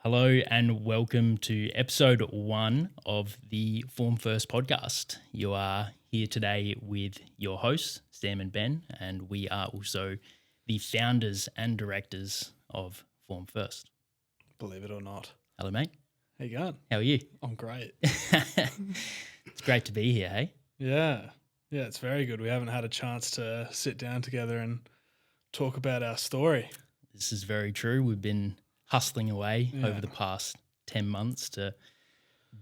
Hello and welcome to episode 1 of the Form First podcast. You are here today with your hosts, Sam and Ben, and we are also the founders and directors of Form First. Believe it or not. Hello, mate. How you going? How are you? I'm great. It's great to be here, hey? Yeah, it's very good. We haven't had a chance to sit down together and talk about our story. This is very true. We've been hustling away Yeah. over the past 10 months to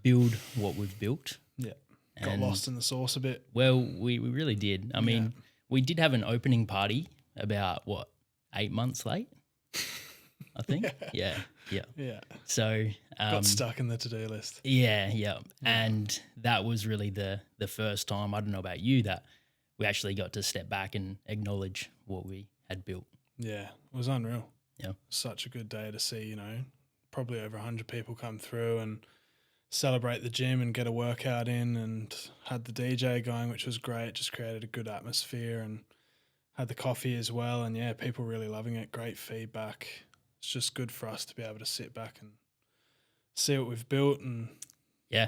build what we've built. Yeah. Got And, lost in the sauce a bit. Well, we really did. I mean, we did have an opening party about, 8 months late, I think? Yeah. Yeah. So, Got stuck in the to-do list. yeah. And that was really the first time, I don't know about you, that we actually got to step back and acknowledge what we had built. Yeah, it was unreal. Yeah. Such a good day to see, probably over 100 people come through and celebrate the gym and get a workout in, and had the DJ going, which was great. Just created a good atmosphere and had the coffee as well. And yeah, people really loving it. Great feedback. It's just good for us to be able to sit back and see what we've built, and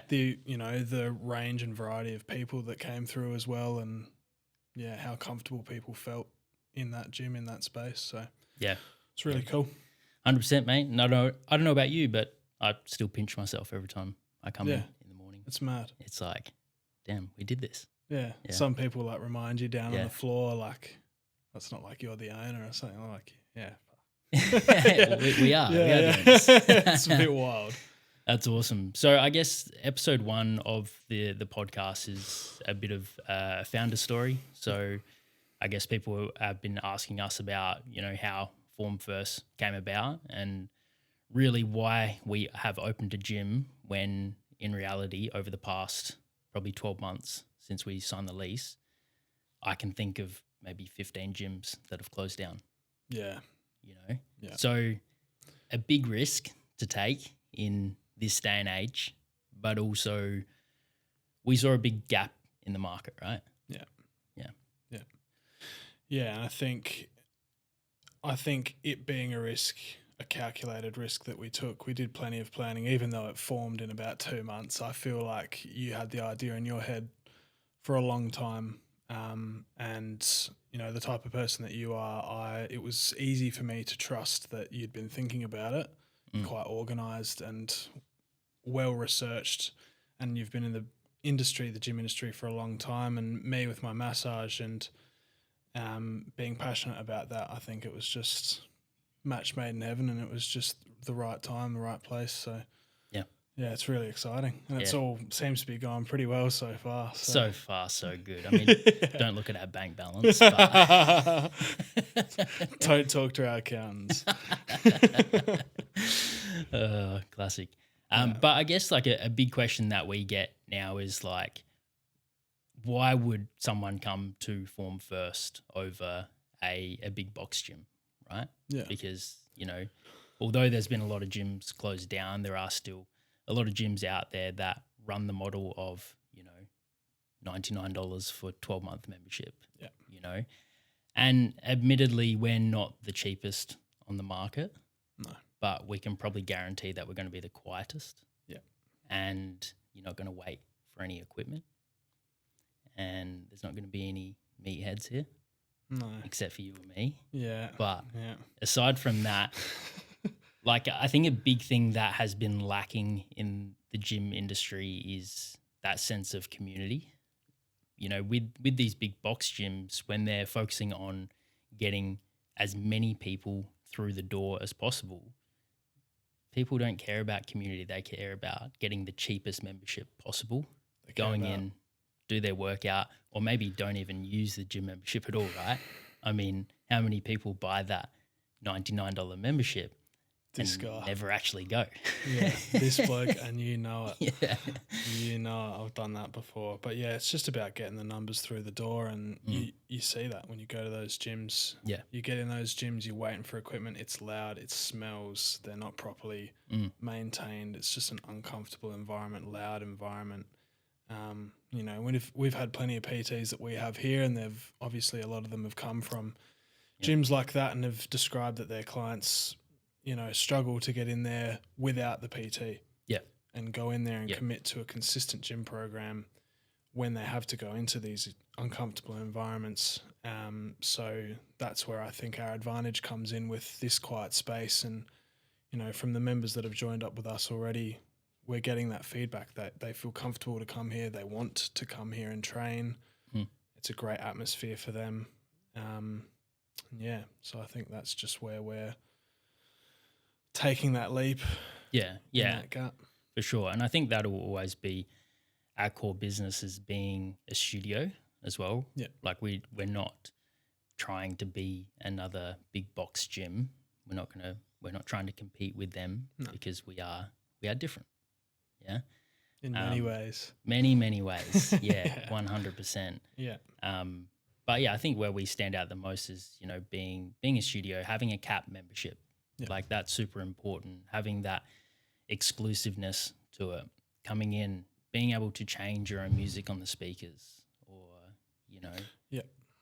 the range and variety of people that came through as well, and yeah, how comfortable people felt in that gym, in that space. So Yeah. it's really cool. 100%, mate. And I don't know about you, but I still pinch myself every time I come in the morning. It's mad. It's like, damn, we did this. Yeah. Yeah. Some people remind you down on Yeah. the floor, that's not like you're the owner or something. Yeah. we are. We are doing this. It's a bit wild. That's awesome. So I guess episode 1 of the podcast is a bit of a founder story. So I guess people have been asking us about, how Form First came about and really why we have opened a gym when in reality over the past probably 12 months since we signed the lease, I can think of maybe 15 gyms that have closed down. Yeah. Yeah. So a big risk to take in this day and age, but also we saw a big gap in the market, right? Yeah, and I think it being a calculated risk that we took, we did plenty of planning, even though it formed in about 2 months. I feel like you had the idea in your head for a long time. And the type of person that you are, it was easy for me to trust that you'd been thinking about it, quite organised and well researched, and you've been in the gym industry for a long time. And me with my massage and being passionate about that, I think it was just match made in heaven, and it was just the right time, the right place. So yeah, it's really exciting, and it's all seems to be going pretty well so far. So far, so good. I mean, don't look at our bank balance. But Don't talk to our accountants. Classic. But I guess a big question that we get now is why would someone come to Form First over a big box gym, right? Yeah. Because, although there's been a lot of gyms closed down, there are still a lot of gyms out there that run the model of, $99 for 12-month membership. Yeah. And admittedly, we're not the cheapest on the market. No. But we can probably guarantee that we're going to be the quietest. Yeah. And you're not going to wait for any equipment. And there's not going to be any meatheads here. No. Except for you and me. Yeah. But yeah. aside from that, I think a big thing that has been lacking in the gym industry is that sense of community. With these big box gyms, when they're focusing on getting as many people through the door as possible, people don't care about community. They care about getting the cheapest membership possible, going in, do their workout, or maybe don't even use the gym membership at all, right? I mean, how many people buy that $99 membership This and guy. never actually go? Yeah, this bloke, and you know it. Yeah. I've done that before. But yeah, it's just about getting the numbers through the door, and you see that when you go to those gyms. Yeah. You get in those gyms, you're waiting for equipment, it's loud, it smells, they're not properly maintained. It's just an uncomfortable environment, loud environment. We've had plenty of PTs that we have here, and they've obviously a lot of them have come from gyms like that and have described that their clients struggle to get in there without the PT. Yeah. And go in there and Yeah. commit to a consistent gym program when they have to go into these uncomfortable environments. So that's where I think our advantage comes in with this quiet space. And, from the members that have joined up with us already, we're getting that feedback that they feel comfortable to come here. They want to come here and train. Mm. It's a great atmosphere for them. So I think that's just where we're taking that leap. Yeah. In Yeah. that gap. For sure. And I think that'll always be our core business as being a studio as well. Yeah. Like we're not trying to be another big box gym. We're not trying to compete with them because we are different. Yeah. In many ways. Many ways. Yeah. 100%. Yeah. But yeah, I think where we stand out the most is, being a studio, having a cap membership. Yeah. Like that's super important. Having that exclusiveness to it, coming in, being able to change your own music on the speakers or,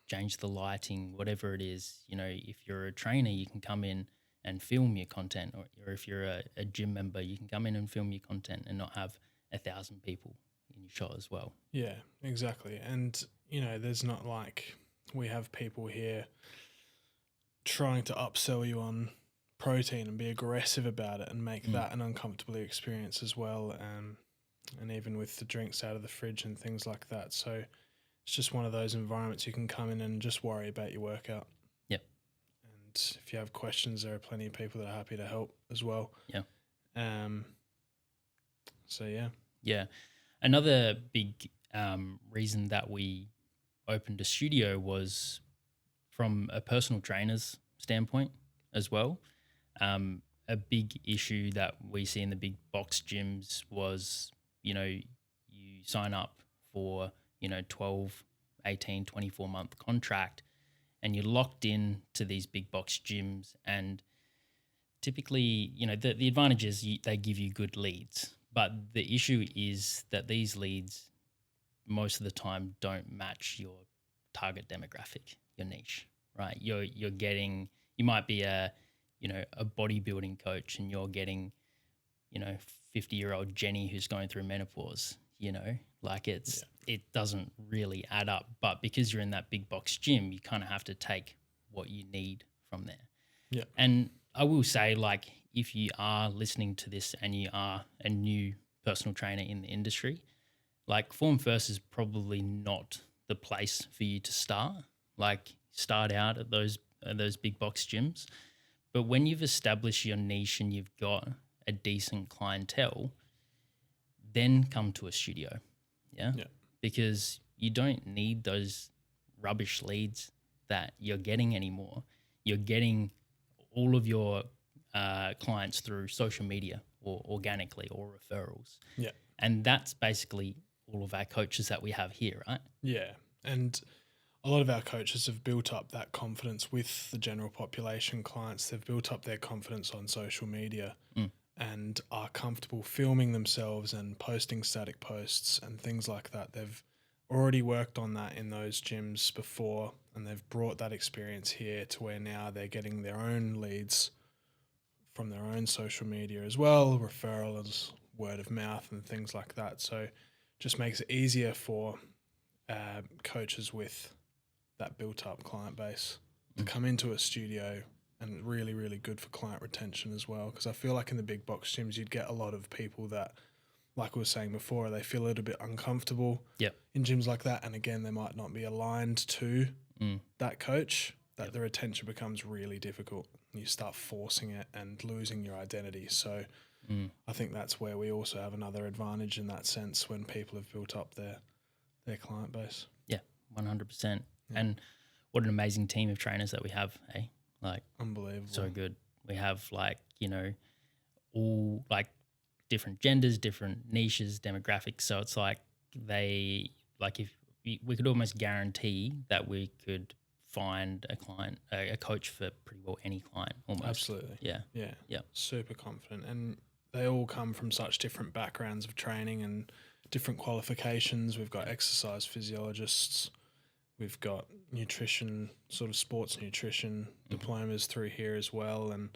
change the lighting, whatever it is. If you're a trainer, you can come in and film your content, or if you're a gym member, you can come in and film your content and not have 1,000 people in your shot as well. Yeah, exactly. And, there's not like we have people here trying to upsell you on protein and be aggressive about it and make that an uncomfortable experience as well. And even with the drinks out of the fridge and things like that. So it's just one of those environments you can come in and just worry about your workout. Yep. And if you have questions, there are plenty of people that are happy to help as well. Yeah. So yeah. Yeah. Another big reason that we opened a studio was from a personal trainer's standpoint as well. A big issue that we see in the big box gyms was, you sign up for, 12, 18, 24-month contract and you're locked in to these big box gyms. And typically, the advantage is they give you good leads. But the issue is that these leads most of the time don't match your target demographic, your niche, right? You might be a bodybuilding coach and you're getting, 50-year-old Jenny who's going through menopause, it doesn't really add up. But because you're in that big box gym, you kind of have to take what you need from there. Yeah. And I will say, if you are listening to this and you are a new personal trainer in the industry, Form First is probably not the place for you to start. Start out at those big box gyms. But when you've established your niche and you've got a decent clientele, then come to a studio. Yeah. Yeah. Because you don't need those rubbish leads that you're getting anymore. You're getting all of your clients through social media or organically or referrals. Yeah. And that's basically all of our coaches that we have here, right? Yeah. And a lot of our coaches have built up that confidence with the general population clients. They've built up their confidence on social media and are comfortable filming themselves and posting static posts and things like that. They've already worked on that in those gyms before, and they've brought that experience here to where now they're getting their own leads from their own social media as well, referrals, word of mouth and things like that. So just makes it easier for coaches with that built up client base to come into a studio, and really, really good for client retention as well. Because I feel like in the big box gyms, you'd get a lot of people that, like we were saying before, they feel a little bit uncomfortable in gyms like that. And again, they might not be aligned to that coach, that the retention becomes really difficult. You start forcing it and losing your identity. So I think that's where we also have another advantage in that sense when people have built up their client base. Yeah, 100%. And what an amazing team of trainers that we have, eh? Unbelievable. So good. We have all different genders, different niches, demographics. So it's if we could almost guarantee that we could find a coach for pretty well any client almost. Absolutely. Yeah. Super confident. And they all come from such different backgrounds of training and different qualifications. We've got exercise physiologists, we've got nutrition, sort of sports nutrition diplomas through here as well. And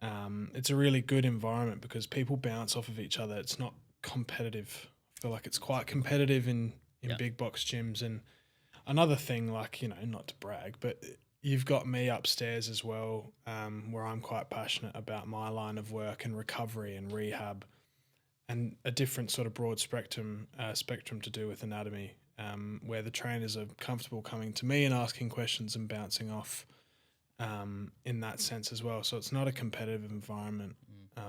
It's a really good environment because people bounce off of each other. It's not competitive. I feel like it's quite competitive in Yeah. big box gyms. And another thing, like, not to brag, but you've got me upstairs as well, where I'm quite passionate about my line of work and recovery and rehab, and a different sort of broad spectrum to do with anatomy, where the trainers are comfortable coming to me and asking questions and bouncing off, in that sense as well. So it's not a competitive environment,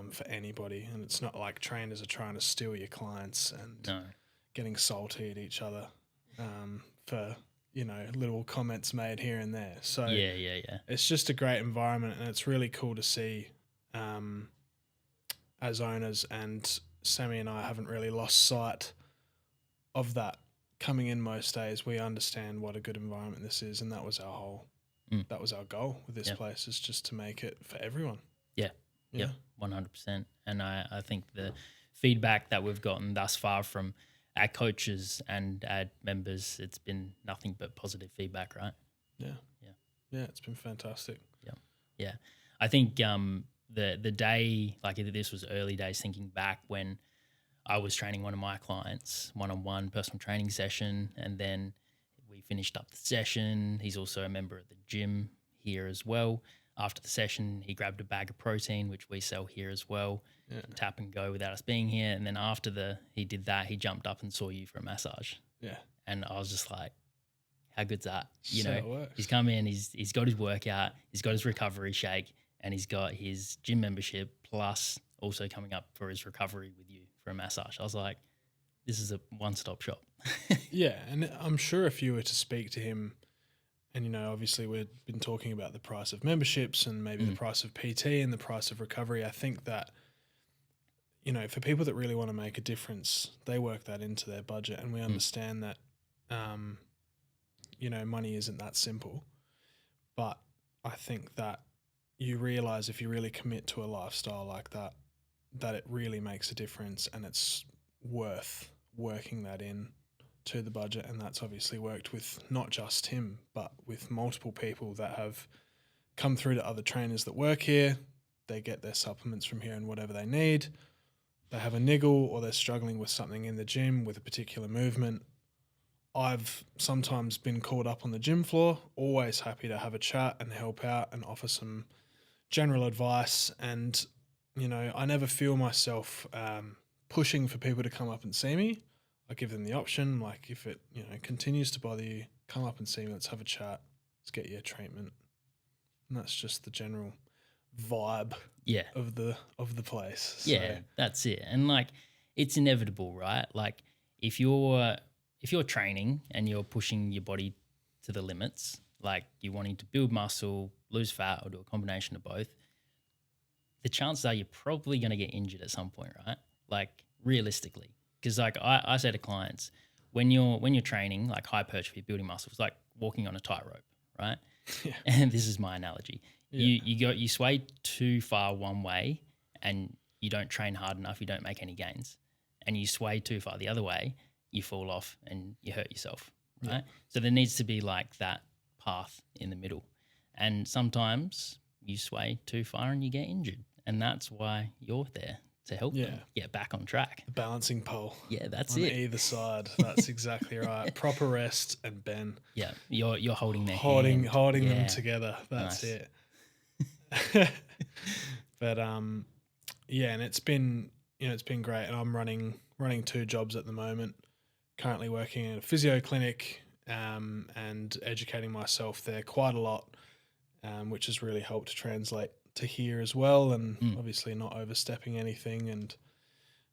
for anybody, and it's not like trainers are trying to steal your clients and No. getting salty at each other, for little comments made here and there. So Yeah. it's just a great environment, and it's really cool to see, as owners, and Sammy and I haven't really lost sight of that. Coming in most days, we understand what a good environment this is, and that was that was our goal with this Yeah. place, is just to make it for everyone. Yeah. Yeah. 100%. And I think the feedback that we've gotten thus far from our coaches and our members, it's been nothing but positive feedback, right? Yeah. Yeah. Yeah, it's been fantastic. Yeah. I think the day, like this was early days thinking back when I was training one of my clients, one-on-one personal training session, and then we finished up the session. He's also a member of the gym here as well. After the session, he grabbed a bag of protein, which we sell here as well, Yeah. and tap and go without us being here. And then after he did that, he jumped up and saw you for a massage. Yeah. And I was just like, how good's that? So it works. He's come in, he's got his workout, he's got his recovery shake, and he's got his gym membership, plus also coming up for his recovery with you for a massage. I was like, this is a one-stop shop. Yeah, and I'm sure if you were to speak to him, and obviously we've been talking about the price of memberships and maybe the price of PT and the price of recovery. I think that, for people that really want to make a difference, they work that into their budget, and we understand that, money isn't that simple. But I think that you realize if you really commit to a lifestyle like that, that it really makes a difference, and it's worth working that in to the budget. And that's obviously worked with not just him, but with multiple people that have come through to other trainers that work here. They get their supplements from here and whatever they need. They have a niggle, or they're struggling with something in the gym with a particular movement. I've sometimes been called up on the gym floor, always happy to have a chat and help out and offer some general advice. And, I never feel myself pushing for people to come up and see me. I give them the option, like, if it, continues to bother you, come up and see me, let's have a chat, let's get you a treatment. And that's just the general vibe Yeah. of the place. Yeah, that's it. And like, it's inevitable, right? Like if you're training and you're pushing your body to the limits, like you're wanting to build muscle, lose fat, or do a combination of both, the chances are you're probably going to get injured at some point, right? Like realistically, because like I say to clients, when you're training, like hypertrophy, building muscles, like walking on a tightrope, right? Yeah. And this is my analogy. Yeah. You sway too far one way, and you don't train hard enough, you don't make any gains. And you sway too far the other way, you fall off and you hurt yourself, right? Yeah. So there needs to be like that path in the middle. And sometimes you sway too far and you get injured. And that's why you're there to help them get back on track. The balancing pole. Yeah, that's on it. either side. That's exactly right. Proper rest and bend. Yeah, you're holding their Holding hand. them together. That's Nice. it. But yeah, and it's been great. And I'm running 2 jobs at the moment. Currently working in a physio clinic, and educating myself there quite a lot, which has really helped translate to here as well. And obviously not overstepping anything, and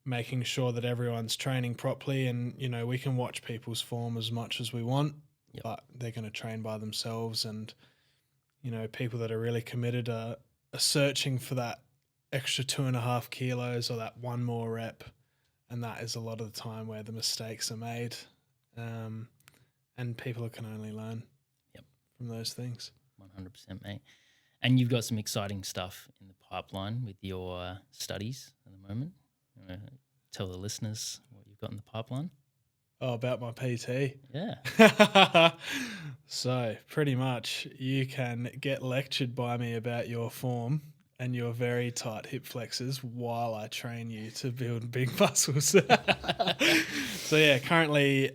making sure that everyone's training properly. And we can watch people's form as much as we want, but they're going to train by themselves. And people that are really committed are searching for that extra 2.5 kilos or that one more rep, and that is a lot of the time where the mistakes are made, and people can only learn from those things. 100%, mate. And you've got some exciting stuff in the pipeline with your studies at the moment. You want to tell the listeners what you've got in the pipeline? Oh, about my PT. Yeah. So pretty much you can get lectured by me about your form and your very tight hip flexors while I train you to build big muscles. So yeah, currently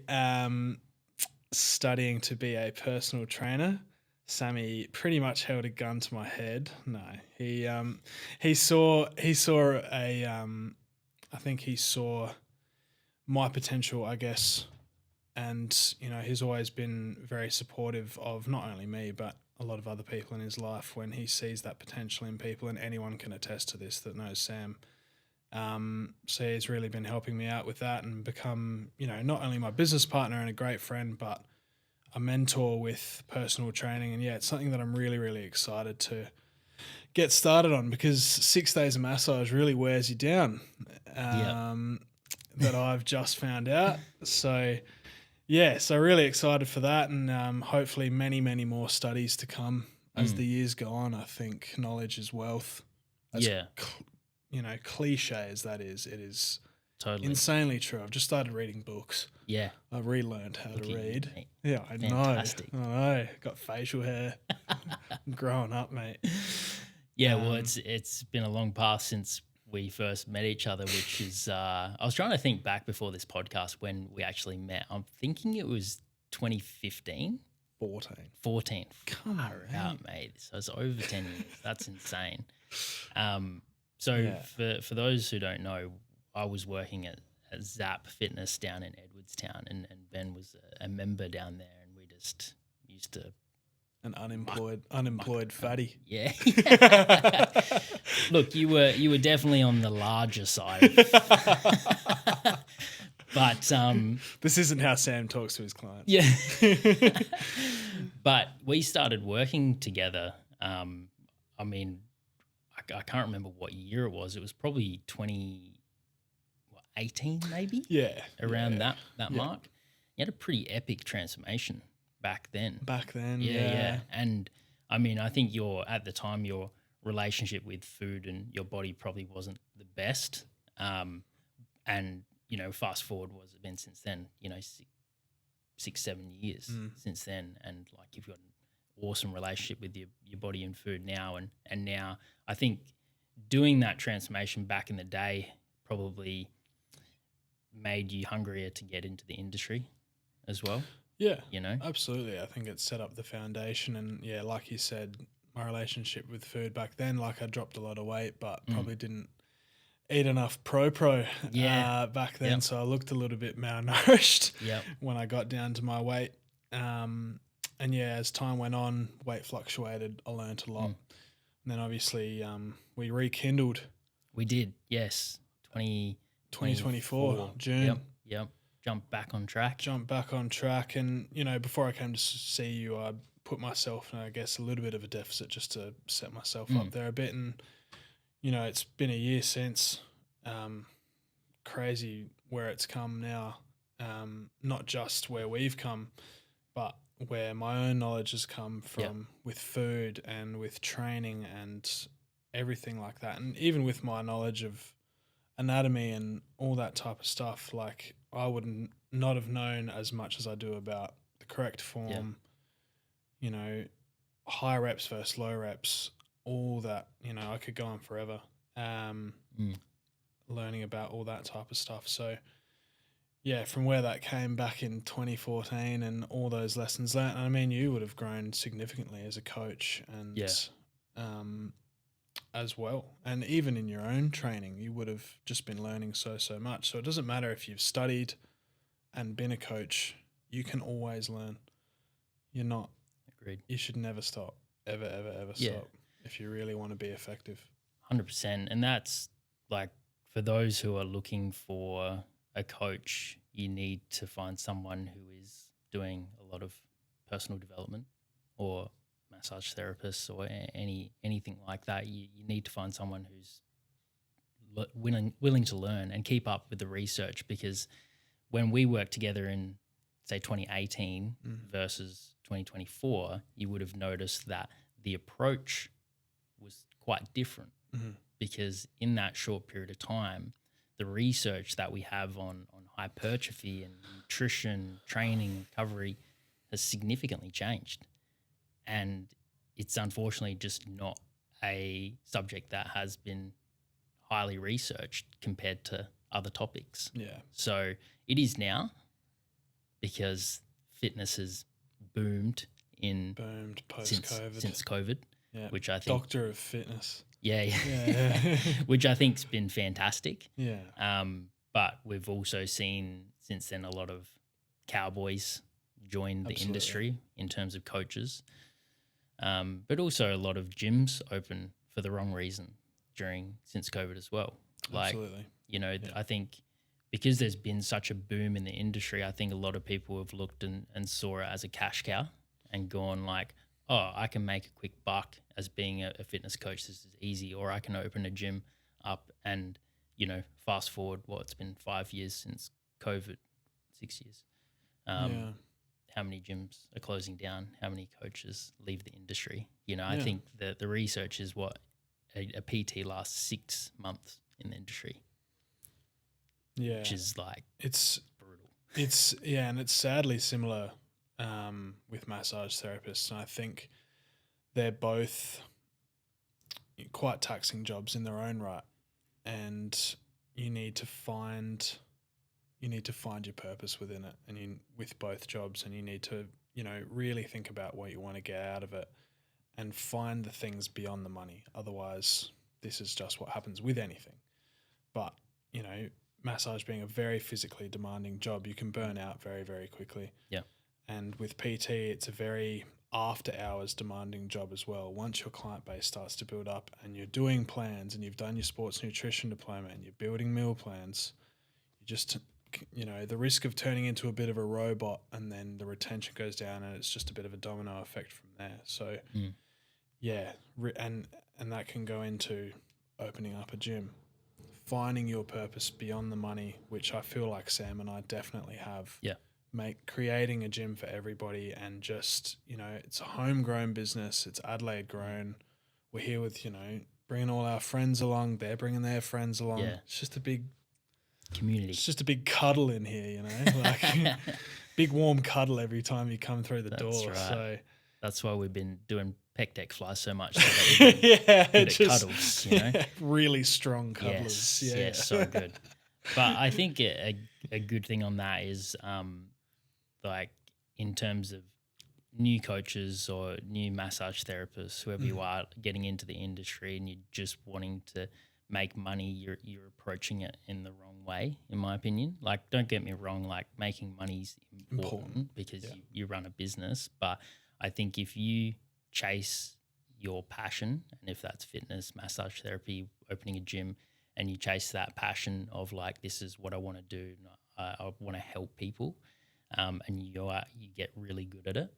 studying to be a personal trainer. Sammy pretty much held a gun to my head. No, he saw a I think he saw my potential, I guess, and he's always been very supportive of not only me but a lot of other people in his life when he sees that potential in people, and anyone can attest to this that knows Sam. So he's really been helping me out with that and become, not only my business partner and a great friend, but a mentor with personal training. And yeah, it's something that I'm really, really excited to get started on, because 6 days of massage really wears you down. That I've just found out. So yeah, so really excited for that, and hopefully many, many more studies to come as the years go on. I think knowledge is wealth. As cliche as that is, it is Totally. insanely true. I've just started reading books. Yeah. I've relearned how to read. You, yeah, I Fantastic. know. Got facial hair. I'm growing up, mate. Yeah, well, it's been a long path since we first met each other, which is I was trying to think back before this podcast when we actually met. I'm thinking it was 2015. 14. Come on, out, mate. So it's over 10 years. That's insane. For those who don't know, I was working at Zap Fitness down in Edwardstown, and Ben was a member down there, and we just used to an unemployed fatty. Yeah. Look, you were definitely on the larger side. But this isn't how Sam talks to his clients. Yeah. But we started working together. I mean, I can't remember what year it was. It was probably 2018 maybe. Yeah. Around that mark. You had a pretty epic transformation back then. Yeah. And I mean, I think at the time your relationship with food and your body probably wasn't the best. And fast forward, what has it been since then? 6-7 years since then, and like you've got an awesome relationship with your body and food now, and now I think doing that transformation back in the day probably made you hungrier to get into the industry as well. Yeah, absolutely. I think it set up the foundation, and yeah, like you said, my relationship with food back then, like I dropped a lot of weight, but probably didn't eat enough pro back then, so I looked a little bit malnourished when I got down to my weight. And yeah, as time went on, weight fluctuated. I learned a lot, and then obviously we rekindled. We did, yes, 2024 June. Yep. Jump back on track, and before I came to see you, I put myself in, I guess, a little bit of a deficit just to set myself up there a bit, and it's been a year since. Crazy where it's come now. Not just where we've come, but where my own knowledge has come from with food and with training and everything like that. And even with my knowledge of anatomy and all that type of stuff, like I would not have known as much as I do about the correct form, high reps versus low reps, all that, I could go on forever. Learning about all that type of stuff. So yeah, from where that came back in 2014 and all those lessons learned, I mean, you would have grown significantly as a coach and as well. And even in your own training, you would have just been learning so much. So it doesn't matter if you've studied and been a coach, you can always learn. You're not. Agreed. You should never stop. Ever stop if you really want to be effective. 100%. And that's like, for those who are looking for a coach, you need to find someone who is doing a lot of personal development or massage therapists or anything like that. You need to find someone who's willing to learn and keep up with the research, because when we worked together in, say, 2018 versus 2024, you would have noticed that the approach was quite different. Because in that short period of time, the research that we have on hypertrophy and nutrition, training, recovery has significantly changed. And it's unfortunately just not a subject that has been highly researched compared to other topics. Yeah. So it is now, because fitness has boomed Post COVID. since COVID, Yeah. which I think Doctor of fitness. yeah, Yeah. which I think's been fantastic. Yeah. But we've also seen since then a lot of cowboys join the Absolutely. industry in terms of coaches, but also a lot of gyms open for the wrong reason since COVID as well. Like, Absolutely. I think because there's been such a boom in the industry, I think a lot of people have looked and saw it as a cash cow and gone like, oh, I can make a quick buck as being a fitness coach. This is easy. Or I can open a gym up and, fast forward, it's been 5 years since COVID, 6 years. Yeah. How many gyms are closing down? How many coaches leave the industry? I Yeah. think that the research is what a PT lasts 6 months in the industry, Yeah. which is like It's brutal. and it's sadly similar with massage therapists, and I think they're both quite taxing jobs in their own right, and you need to find your purpose within it, and with both jobs, and you need to really think about what you want to get out of it, and find the things beyond the money. Otherwise, this is just what happens with anything. But massage being a very physically demanding job, you can burn out very, very quickly. Yeah. And with PT, it's a very after hours demanding job as well. Once your client base starts to build up and you're doing plans and you've done your sports nutrition diploma and you're building meal plans, you just, the risk of turning into a bit of a robot, and then the retention goes down, and it's just a bit of a domino effect from there. So, yeah, and that can go into opening up a gym, finding your purpose beyond the money, which I feel like Sam and I definitely have. Yeah. Creating a gym for everybody, and just, it's a homegrown business. It's Adelaide grown. We're here with, bringing all our friends along. They're bringing their friends along. Yeah. It's just a big Community. It's just a big cuddle in here, like big warm cuddle every time you come through the That's door. right. So That's why we've been doing pec deck flies so much. So that we can good at cuddles, really strong cuddlers. Yes, so good. But I think a good thing on that is like in terms of new coaches or new massage therapists, whoever you are getting into the industry and you're just wanting to make money, you're approaching it in the wrong way, in my opinion. Like, don't get me wrong, like making money's important because you run a business, but I think if you chase your passion, and if that's fitness, massage therapy, opening a gym, and you chase that passion of like, this is what I want to do, I want to help people, and you get really good at it,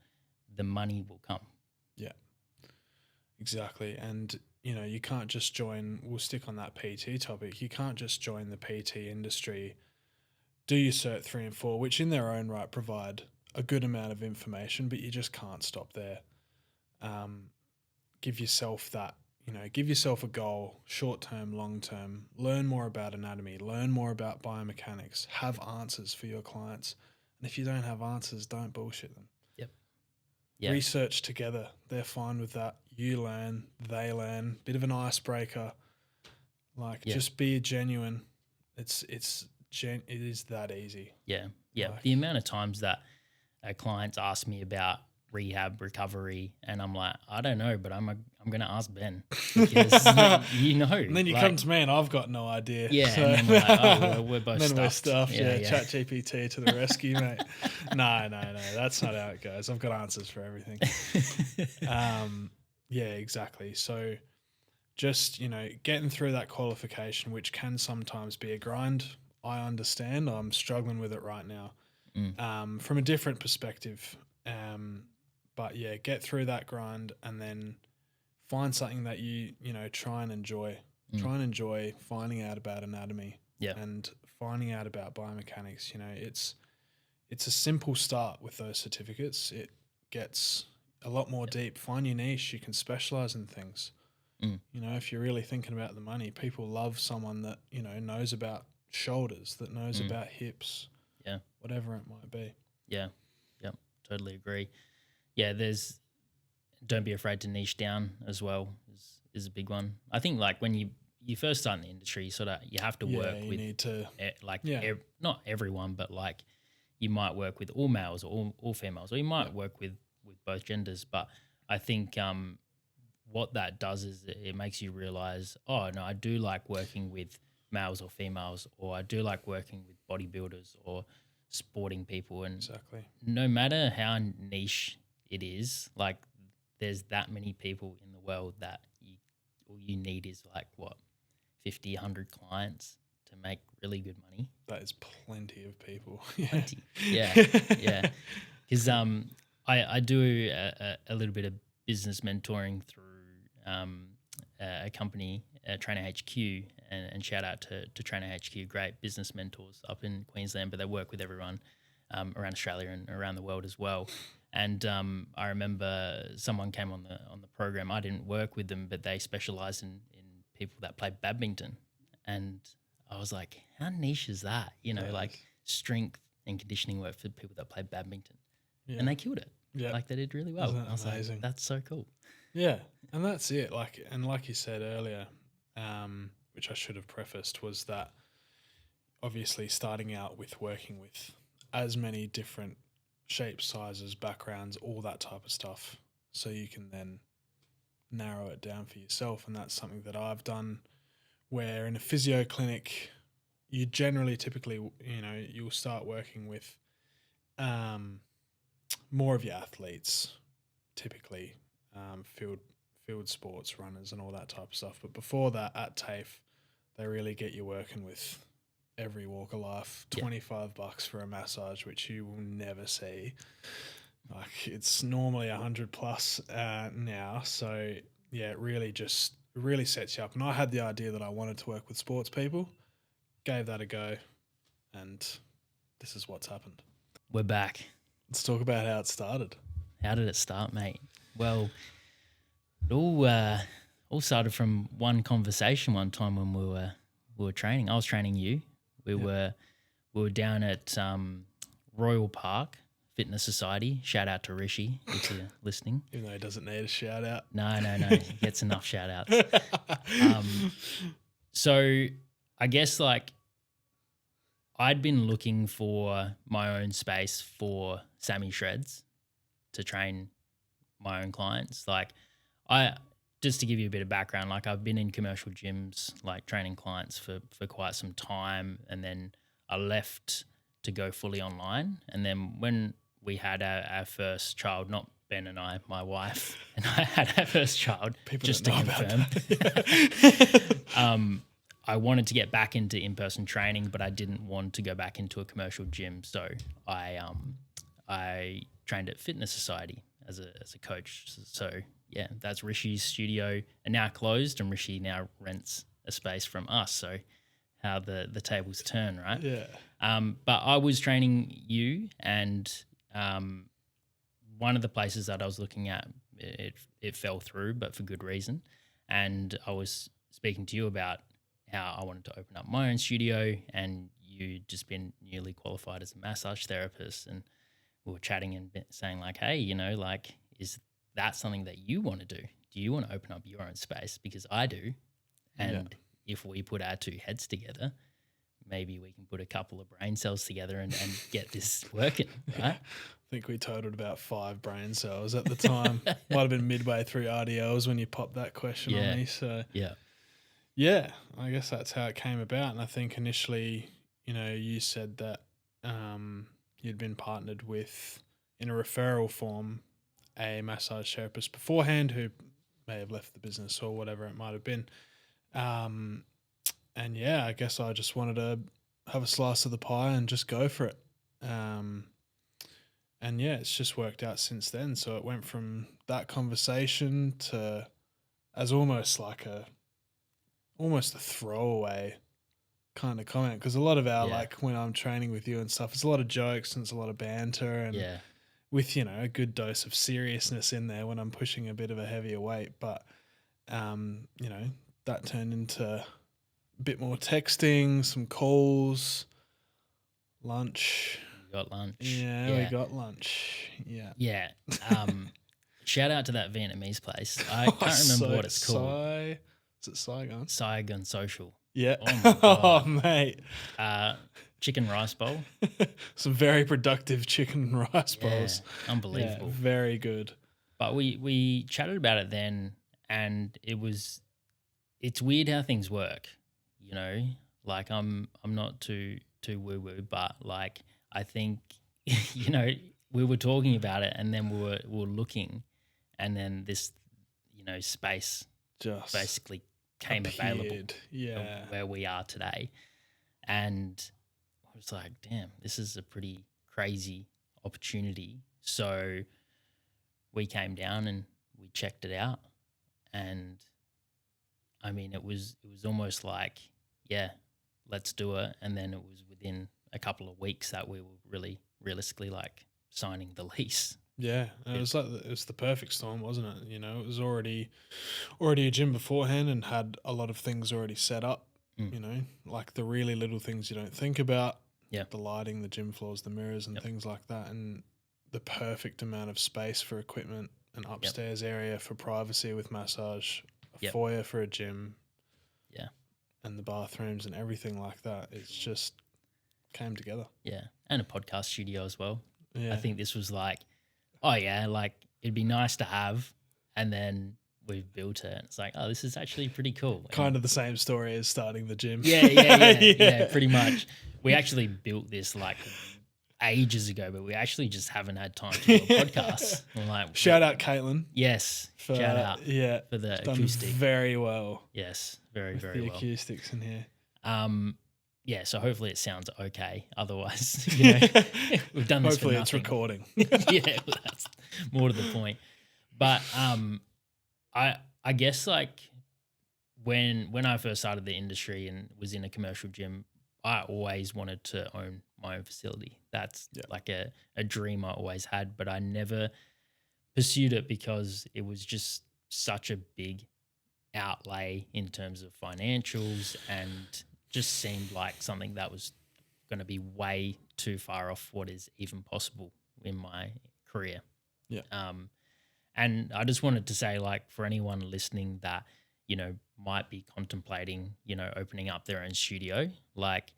the money will come. Yeah, exactly. And you can't just join. We'll stick on that PT topic. You can't just join the PT industry, do your Cert 3 and 4, which in their own right provide a good amount of information, but you just can't stop there. Give yourself that, give yourself a goal, short term, long term. Learn more about anatomy, learn more about biomechanics, have answers for your clients. And if you don't have answers, don't bullshit them. Yep. Yeah. Research together. They're fine with that. You learn, they learn. Bit of an icebreaker. Just be genuine. It is that easy. Yeah. Yeah. Like, the amount of times that clients ask me about rehab recovery, and I'm like, I don't know, but I'm going to ask Ben because And then you come to me and I've got no idea. Yeah. So. And then we're like, oh, we're both then stuffed. we're stuffed. Yeah. Yeah. Chat GPT to the rescue, mate. No. That's not how it goes. I've got answers for everything. Yeah, exactly. So just, getting through that qualification, which can sometimes be a grind. I understand. I'm struggling with it right now. From a different perspective. But yeah, get through that grind and then find something that you try and enjoy. Try and enjoy finding out about anatomy and finding out about biomechanics. It's a simple start with those certificates. It gets a lot more deep. Find your niche. You can specialize in things. If you're really thinking about the money, people love someone that, knows about shoulders, that knows about hips, whatever it might be. Yeah. Yep. Totally agree. Yeah. There's don't be afraid to niche down as well is a big one. I think like when you first start in the industry, you have to work you with need to, not everyone, but like you might work with all males or all females, or you might work with both genders. But I think what that does is it makes you realize, oh no, I do like working with males or females, or I do like working with bodybuilders or sporting people. And exactly. no matter how niche it is, like there's that many people in the world that all you need is like what 50, 100 clients to make really good money. That is plenty of people. Plenty. Yeah. Yeah. Because I do a little bit of business mentoring through a company, Trainer HQ, and shout out to Trainer HQ, great business mentors up in Queensland, but they work with everyone around Australia and around the world as well. And I remember someone came on the program. I didn't work with them, but they specialize in people that play badminton. And I was like, how niche is that? Like strength and conditioning work for people that play badminton. Yeah. And they killed it. Yeah. Like they did really well. Isn't that amazing? Like, that's so cool. Yeah. And that's it. Like you said earlier, which I should have prefaced, was that obviously starting out with working with as many different shapes, sizes, backgrounds, all that type of stuff, so you can then narrow it down for yourself. And that's something that I've done, where in a physio clinic, you generally typically, you'll start working with more of your athletes, typically field sports, runners and all that type of stuff. But before that, at TAFE, they really get you working with every walk of life. $25 for a massage, which you will never see. Like it's normally 100 plus now. So yeah, it really sets you up. And I had the idea that I wanted to work with sports people, gave that a go, and this is what's happened. We're back. Let's talk about how it started. How did it start, mate? Well, it all started from one conversation one time when we were training. I was training you. We were down at Royal Park Fitness Society. Shout out to Rishi if you're listening. Even though he doesn't need a shout out. No. He gets enough shout outs. So I guess like I'd been looking for my own space for Sammy Shreds to train my own clients. Like just to give you a bit of background, like I've been in commercial gyms, like training clients for quite some time. And then I left to go fully online. And then when we had our first child, not Ben and I, my wife and I had our first child, people just to confirm. I wanted to get back into in-person training, but I didn't want to go back into a commercial gym. So I trained at Fitness Society as a coach. So yeah, that's Rishi's studio, and now closed, and Rishi now rents a space from us. So how the tables turn, right? Yeah. But I was training you, and one of the places that I was looking at, it fell through, but for good reason. And I was speaking to you about how I wanted to open up my own studio, and you'd just been newly qualified as a massage therapist, and we were chatting and saying like, hey, like, is that something that you want to do? Do you want to open up your own space? Because I do. And if we put our two heads together, maybe we can put a couple of brain cells together and get this working, right? I think we totaled about 5 brain cells at the time. Might have been midway through RDLs when you popped that question on me. So yeah, I guess that's how it came about. And I think initially, you said that you'd been partnered with, in a referral form, a massage therapist beforehand who may have left the business or whatever it might have been. And yeah, I guess I just wanted to have a slice of the pie and just go for it. And yeah, it's just worked out since then. So it went from that conversation to as almost a throwaway kind of comment. Because a lot of our, like when I'm training with you and stuff, it's a lot of jokes and it's a lot of banter and with, a good dose of seriousness in there when I'm pushing a bit of a heavier weight. But, that turned into a bit more texting, some calls, lunch. We got lunch. Yeah, we got lunch. Yeah. Yeah. shout out to that Vietnamese place. I can't remember what it's called. Is it Saigon? Saigon Social. Yeah. Oh my God. Mate. Chicken rice bowl. Some very productive chicken and rice Yeah, bowls. unbelievable. Yeah, very good. But we chatted about it then, and it's weird how things work, you know. Like I'm not too woo woo, but like I think you know we were talking about it, and then we were looking, and then this space Just basically came available. appeared. Yeah. Where we are today, and I was like, damn, this is a pretty crazy opportunity. So we came down and we checked it out, and I mean it was almost like, yeah, let's do it. And then it was within a couple of weeks that we were really realistically like signing the lease. Yeah, and it was the perfect storm, wasn't it? You know, it was already a gym beforehand and had a lot of things already set up. You know, like the really little things you don't think about. Yeah. The lighting, the gym floors, the mirrors, and things like that, and the perfect amount of space for equipment, an upstairs area for privacy with massage, a foyer for a gym. Yeah. And the bathrooms and everything like that. It's just came together. Yeah, and a podcast studio as well. Yeah. I think this was like, oh yeah, like it'd be nice to have, and then we've built it. It's like, oh, this is actually pretty cool. Kind of the same story as starting the gym. Yeah, pretty much. We actually built this like ages ago, but we actually just haven't had time to do a podcast. We're like, shout out Caitlin. Yes, shout out. Yeah, for the done acoustic. Very well. Yes, very with very the well. Acoustics in here. Yeah, so hopefully it sounds okay. Otherwise, you know, we've done this. Hopefully for it's nothing. recording. Yeah, well, that's more to the point. But I guess like when I first started the industry and was in a commercial gym, I always wanted to own my own facility. That's like a dream I always had, but I never pursued it because it was just such a big outlay in terms of financials, and just seemed like something that was going to be way too far off what is even possible in my career. Yeah. And I just wanted to say, like, for anyone listening that, you know, might be contemplating, you know, opening up their own studio, like,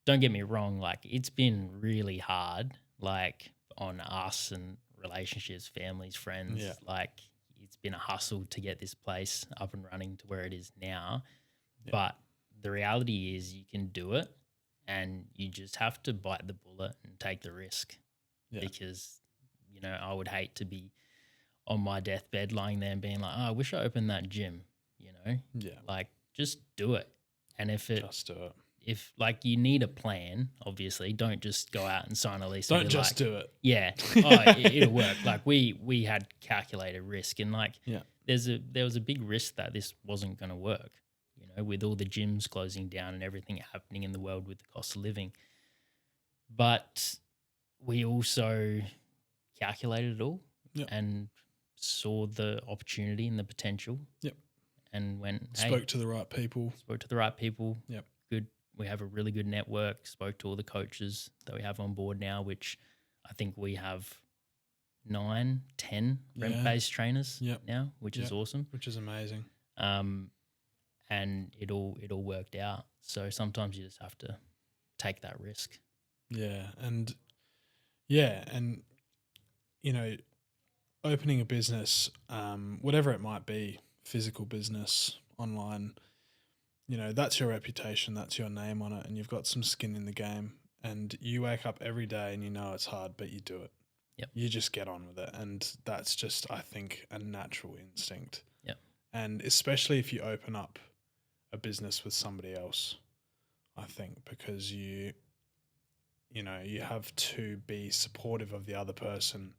don't get me wrong, like, it's been really hard, like, on us and relationships, families, friends. Yeah. Like, it's been a hustle to get this place up and running to where it is now. Yeah. But the reality is you can do it, and you just have to bite the bullet and take the risk. Yeah. Because, you know, I would hate to be on my deathbed lying there and being like, oh, I wish I opened that gym, you know? Yeah. Like, just do it. And if Just do it. if like you need a plan, obviously, don't just go out and sign a lease. Don't just do it. Yeah, it'll work. Like we had calculated risk, and like there was a big risk that this wasn't going to work. You know, with all the gyms closing down and everything happening in the world with the cost of living. But we also calculated it all and saw the opportunity and the potential. Yep. And went, Spoke to the right people. Yep. Good. We have a really good network. Spoke to all the coaches that we have on board now, which I think we have 9, 10 rent-based trainers now, which is awesome. Which is amazing. And it all worked out. So sometimes you just have to take that risk. Yeah, and you know, opening a business, whatever it might be, physical business, online, you know, that's your reputation, that's your name on it, and you've got some skin in the game, and you wake up every day and you know it's hard, but you do it. Yep. You just get on with it, and that's just, I think, a natural instinct. Yep. And especially if you open up a business with somebody else, I think, because you have to be supportive of the other person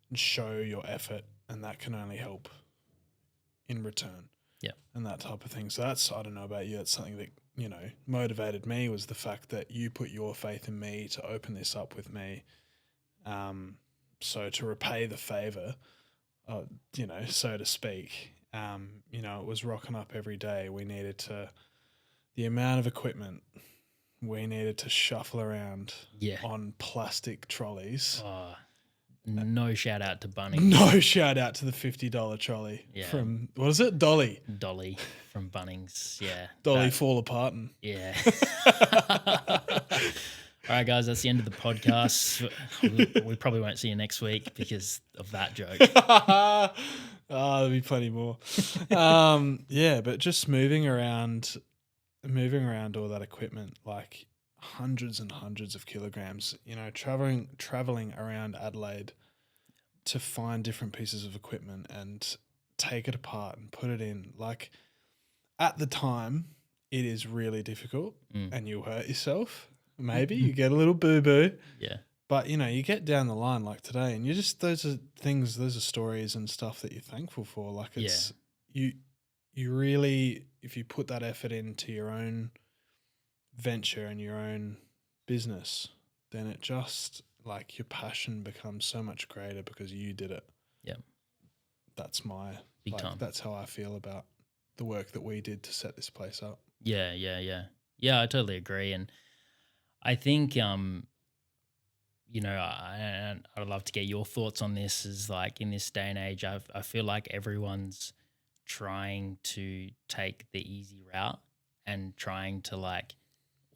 and show your effort, and that can only help in return. Yeah. And that type of thing. So that's, I don't know about you, that's something that, you know, motivated me, was the fact that you put your faith in me to open this up with me. So to repay the favor, you know, so to speak, you know, it was rocking up every day. The amount of equipment we needed to shuffle around on plastic trolleys. No shout out to Bunnings. No shout out to the $50 trolley Yeah. from, what is it? Dolly. Dolly from Bunnings. Yeah. Dolly That- fall apart. yeah. All right, guys, that's the end of the podcast. We probably won't see you next week because of that joke. There'll be plenty more. Yeah, but just moving around all that equipment, like hundreds and hundreds of kilograms, traveling around Adelaide to find different pieces of equipment and take it apart and put it in. Like at the time, it is really difficult and you'll hurt yourself. Maybe you get a little boo-boo. Yeah. But, you get down the line like today and those are stories and stuff that you're thankful for. Like it's, you really, if you put that effort into your own venture and your own business, then it just, like, your passion becomes so much greater because you did it. Yeah. That's Big time. That's how I feel about the work that we did to set this place up. Yeah, I totally agree. And I think, I'd love to get your thoughts on this. Is like in this day and age, I feel like everyone's trying to take the easy route and trying to like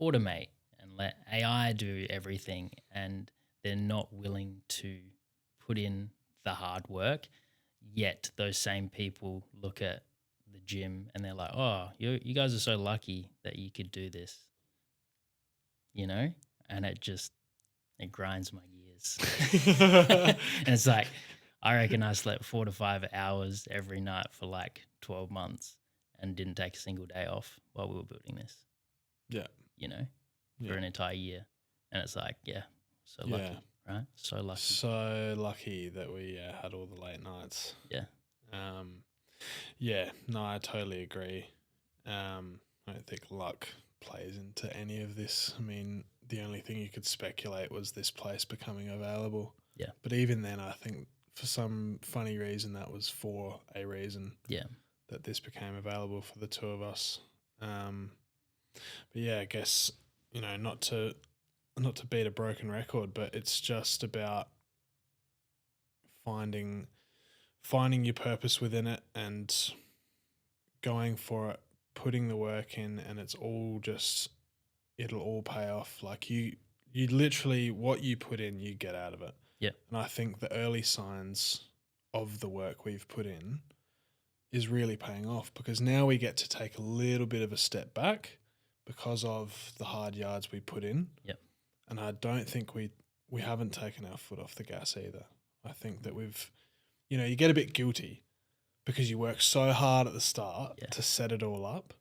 automate and let AI do everything, and they're not willing to put in the hard work. Yet those same people look at the gym and they're like, "Oh, you guys are so lucky that you could do this," and it grinds my gears. And it's like, I reckon I slept 4 to 5 hours every night for like 12 months and didn't take a single day off while we were building this. Yeah. For an entire year. And it's like, so lucky, right? So lucky. So lucky that we had all the late nights. Yeah. No, I totally agree. I don't think luck plays into any of this. I mean, the only thing you could speculate was this place becoming available. Yeah. But even then, I think for some funny reason, that was for a reason. Yeah. That this became available for the two of us. But yeah, I guess, not to beat a broken record, but it's just about finding your purpose within it and going for it, putting the work in, and it'll all pay off. Like you literally, what you put in, you get out of it. Yeah. And I think the early signs of the work we've put in is really paying off, because now we get to take a little bit of a step back because of the hard yards we put in. Yep. And I don't think we haven't taken our foot off the gas either. I think that we've, you get a bit guilty because you work so hard at the start to set it all up.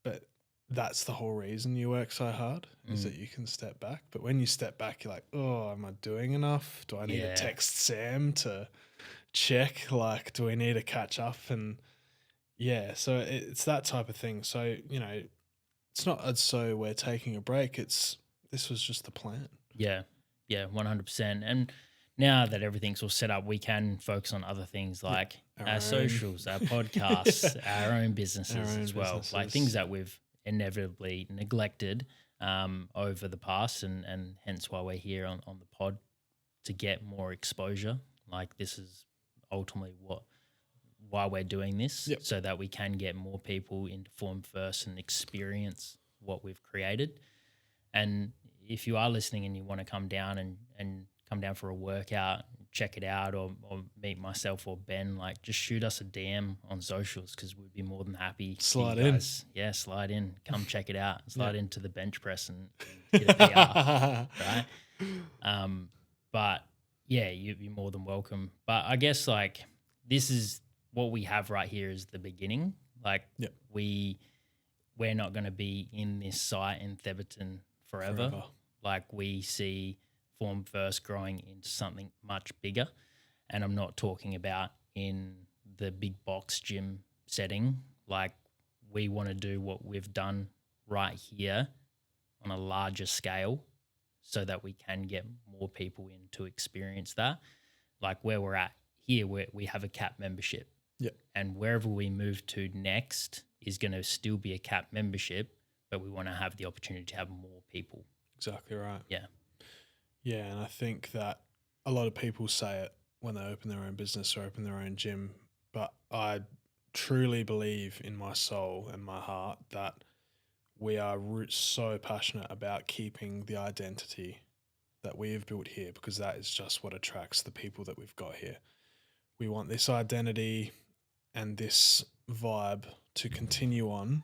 But that's the whole reason you work so hard, is that you can step back. But when you step back, you're like, oh, am I doing enough? Do I need to text Sam to check? Like, do we need to catch up? And so it's that type of thing. So, it's not as so we're taking a break. This was just the plan. Yeah, 100%. And now that everything's all set up, we can focus on other things like our socials, our podcasts, our own businesses as well. Like things that we've inevitably neglected over the past, and hence why we're here on the pod, to get more exposure. Like this is ultimately why we're doing this, so that we can get more people into Form First and experience what we've created. And if you are listening and you want to come down and come down for a workout, check it out, or meet myself or Ben, like just shoot us a DM on socials, because we'd be more than happy. Slide in. Yeah, slide in. Come check it out. Slide into the bench press and get a PR, right? But yeah, you'd be more than welcome. But I guess like this is what we have right here is the beginning. Like we're not going to be in this site in Theberton forever. Like we see Form First growing into something much bigger. And I'm not talking about in the big box gym setting. Like we want to do what we've done right here on a larger scale, so that we can get more people in to experience that. Like where we're at here, we have a cap membership. And wherever we move to next is going to still be a cap membership, but we want to have the opportunity to have more people. Exactly right. Yeah. Yeah, and I think that a lot of people say it when they open their own business or open their own gym, but I truly believe in my soul and my heart that we are so passionate about keeping the identity that we have built here, because that is just what attracts the people that we've got here. We want this identity and this vibe to continue on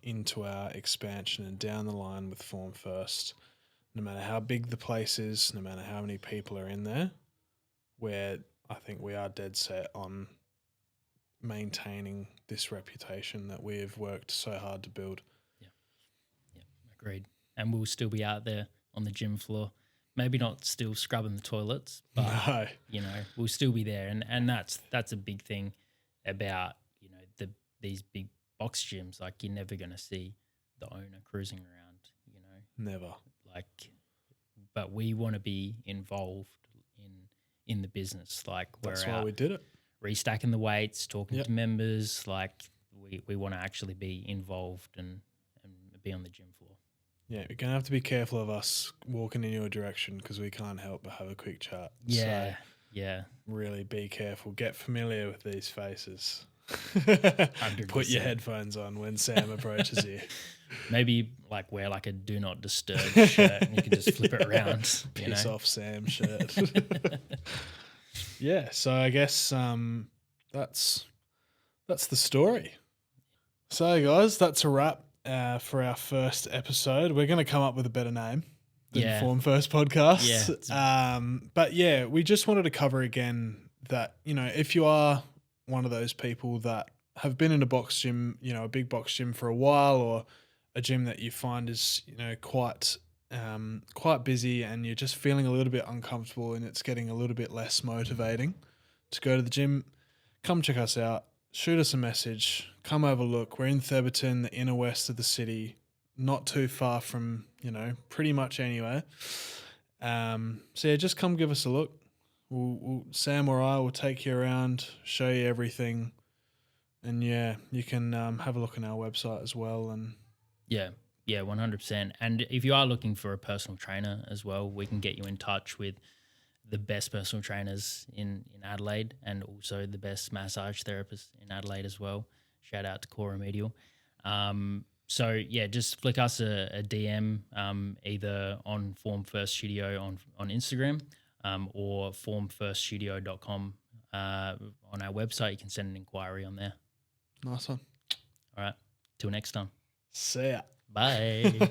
into our expansion and down the line with Form First. No matter how big the place is, no matter how many people are in there, where I think we are dead set on maintaining this reputation that we have worked so hard to build. Yeah, agreed. And we'll still be out there on the gym floor. Maybe not still scrubbing the toilets, but No. you know, we'll still be there. And that's a big thing about, you know, these big box gyms. Like, you're never gonna see the owner cruising around, you know. Never. Like, but we want to be involved in the business. Like, That's we're why out we did it. restacking the weights, talking Yep. to members. Like, we want to actually be involved and be on the gym floor. Yeah, you're going to have to be careful of us walking in your direction because we can't help but have a quick chat. Yeah, So yeah. really be careful. Get familiar with these faces. 100%. Put your headphones on when Sam approaches you. Maybe like wear like a do not disturb shirt and you can just flip it around. You Piss know? off Sam shirt. Yeah, so I guess that's the story. So guys, that's a wrap for our first episode. We're going to come up with a better name than Yeah. Form First Podcast. Yeah. But yeah, we just wanted to cover again that, you know, if you are one of those people that have been in a box gym, you know, a big box gym for a while, or a gym that you find is, you know, quite busy, and you're just feeling a little bit uncomfortable and it's getting a little bit less motivating to go to the gym, come check us out. Shoot us a message. Come have a look. We're in Theberton, the inner west of the city, not too far from, you know, pretty much anywhere. So yeah, just come give us a look. Sam or I will take you around, show you everything, and yeah, you can have a look on our website as well. And Yeah, 100%. And if you are looking for a personal trainer as well, we can get you in touch with the best personal trainers in Adelaide, and also the best massage therapists in Adelaide as well. Shout out to Core Remedial. So yeah, just flick us a DM, either on Form First Studio on Instagram, or formfirststudio.com on our website. You can send an inquiry on there. nice one. All right, till next time. See ya. Bye.